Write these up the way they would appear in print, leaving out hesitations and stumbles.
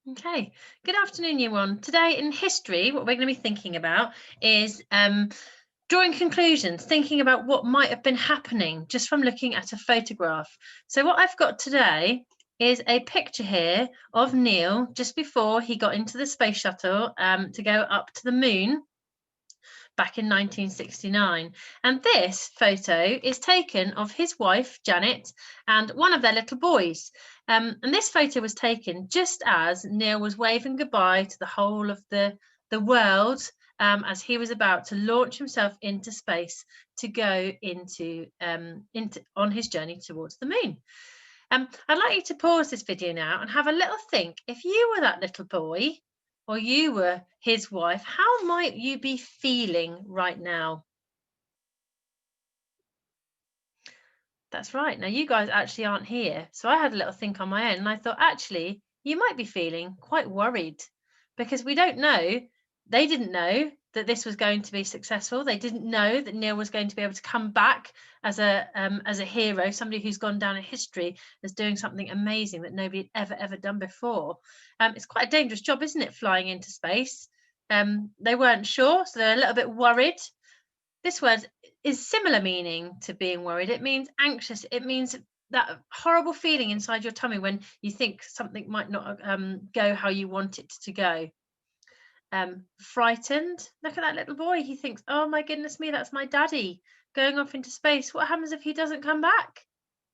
Okay, good afternoon, year one. Today in history, what we're going to be thinking about is drawing conclusions, thinking about what might have been happening just from looking at a photograph. So, what I've got today is a picture here of Neil just before he got into the space shuttle to go up to the moon back in 1969. And this photo is taken of his wife, Janet, and one of their little boys. And this photo was taken just as Neil was waving goodbye to the whole of the world as he was about to launch himself into space to go into on his journey towards the moon. I'd like you to pause this video now and have a little think. If you were that little boy or you were his wife, how might you be feeling right now? That's right. Now, you guys actually aren't here. So I had a little think on my own and I thought, actually, you might be feeling quite worried because we don't know. They didn't know that this was going to be successful. They didn't know that Neil was going to be able to come back as a hero, somebody who's gone down in history as doing something amazing that nobody had ever done before. It's quite a dangerous job, isn't it, flying into space? They weren't sure, so they're a little bit worried. This word is similar meaning to being worried. It means anxious. It means that horrible feeling inside your tummy when you think something might not go how you want it to go. Frightened. Look at that little boy. He thinks, oh my goodness me, that's my daddy going off into space. What happens if he doesn't come back?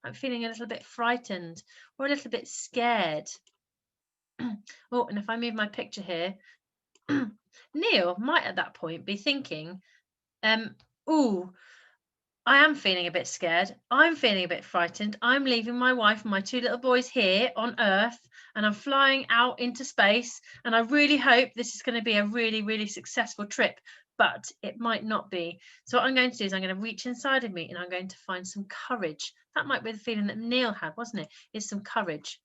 I'm feeling a little bit frightened or a little bit scared. Oh, and if I move my picture here, Neil might at that point be thinking, oh, I am feeling a bit scared. I'm feeling a bit frightened. I'm leaving my wife and my two little boys here on Earth, and I'm flying out into space. And I really hope this is going to be a really successful trip, but it might not be. So, what I'm going to do is I'm going to reach inside of me and I'm going to find some courage. That might be the feeling that Neil had, wasn't it? Is some courage.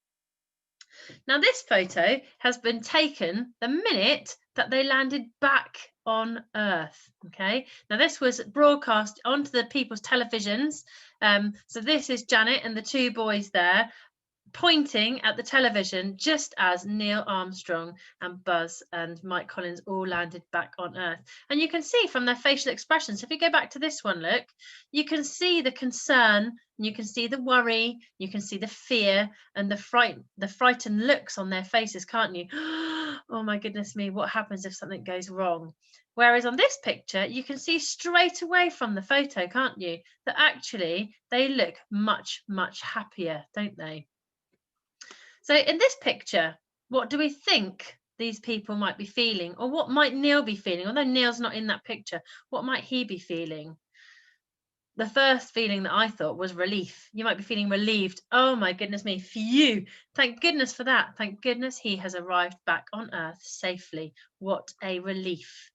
Now, this photo has been taken the minute that they landed back on Earth. Okay, now this was broadcast onto the people's televisions. So this is Janet and the two boys there pointing at the television just as Neil Armstrong and Buzz and Mike Collins all landed back on Earth. And you can see from their facial expressions, if we go back to this one, look, you can see the concern, you can see the worry, you can see the fear and the frightened looks on their faces, can't you? Oh my goodness me, what happens if something goes wrong? Whereas on this picture, you can see straight away from the photo, can't you, that actually they look much happier, don't they? So in this picture, what do we think these people might be feeling? Or what might Neil be feeling? Although Neil's not in that picture, what might he be feeling? The first feeling that I thought was relief. You might be feeling relieved. Oh my goodness me, phew. Thank goodness for that. Thank goodness he has arrived back on Earth safely. What a relief.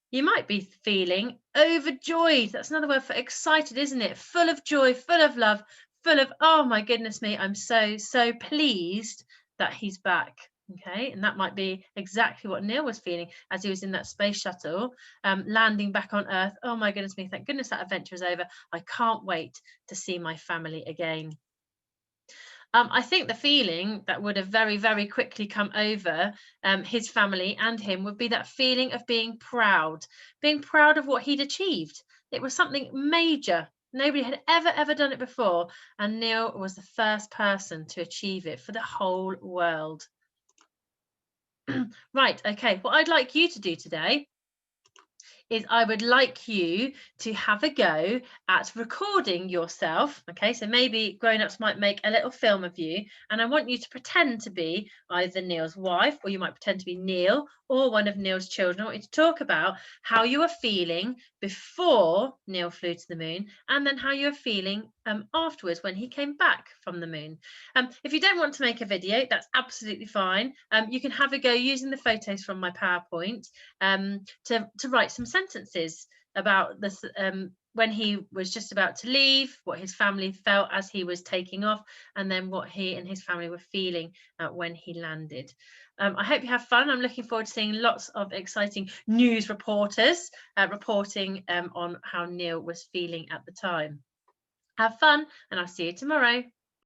You might be feeling overjoyed. That's another word for excited, isn't it? Full of joy, full of love, full of, oh my goodness me, I'm so pleased that he's back. Okay, and that might be exactly what Neil was feeling as he was in that space shuttle, landing back on Earth. Oh my goodness me, thank goodness that adventure is over. I can't wait to see my family again. I think the feeling that would have very quickly come over his family and him would be that feeling of being proud of what he'd achieved. It was something major. Nobody had ever done it before, and Neil was the first person to achieve it for the whole world. Right, okay, what I'd like you to do today is I would like you to have a go at recording yourself. Okay, so maybe grown-ups might make a little film of you, and I want you to pretend to be either Neil's wife, or you might pretend to be Neil or one of Neil's children. I want you to talk about how you were feeling before Neil flew to the moon, and then how you were feeling afterwards when he came back from the moon. If you don't want to make a video, that's absolutely fine. You can have a go using the photos from my PowerPoint to write some sentences about this when he was just about to leave, what his family felt as he was taking off, and then what he and his family were feeling when he landed. I hope you have fun. I'm looking forward to seeing lots of exciting news reporters reporting on how Neil was feeling at the time. Have fun, and I'll see you tomorrow.